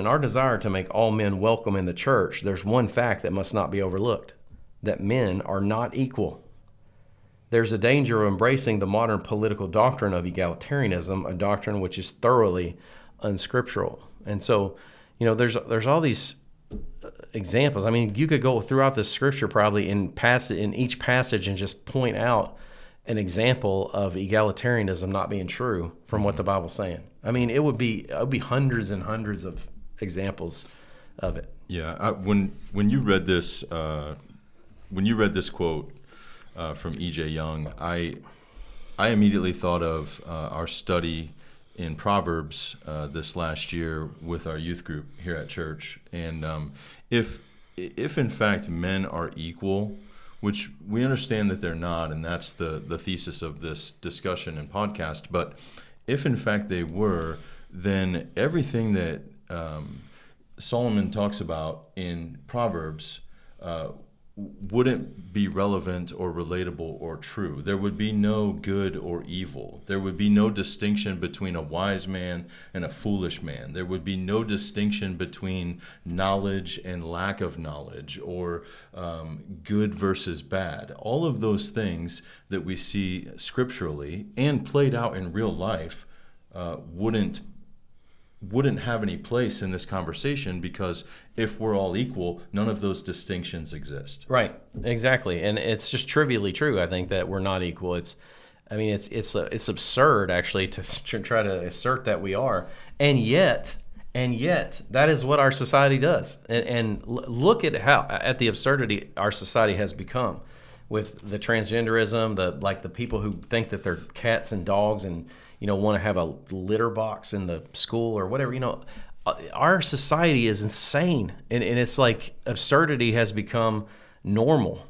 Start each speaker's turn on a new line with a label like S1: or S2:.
S1: in our desire to make all men welcome in the church, there's one fact that must not be overlooked, that men are not equal. There's a danger of embracing the modern political doctrine of egalitarianism, a doctrine which is thoroughly unscriptural. And so, there's all these examples. I mean, you could go throughout the scripture probably in each passage and just point out an example of egalitarianism not being true from what the Bible's saying. I mean, it would be hundreds and hundreds of examples of it.
S2: Yeah, when you read this quote from E.J. Young, I immediately thought of our study in Proverbs this last year with our youth group here at church. And if in fact men are equal, which we understand that they're not, and that's the thesis of this discussion and podcast, but if in fact they were, then everything that Solomon talks about in Proverbs wouldn't be relevant or relatable or true. There would be no good or evil. There would be no distinction between a wise man and a foolish man. There would be no distinction between knowledge and lack of knowledge, or good versus bad. All of those things that we see scripturally and played out in real life wouldn't have any place in this conversation, because if we're all equal, none of those distinctions exist.
S1: Right, exactly. And it's just trivially true, I think, that we're not equal. It's absurd, actually, to try to assert that we are. And yet, that is what our society does. And look at the absurdity our society has become with the transgenderism, the people who think that they're cats and dogs and want to have a litter box in the school or whatever. Our society is insane, and it's like absurdity has become normal.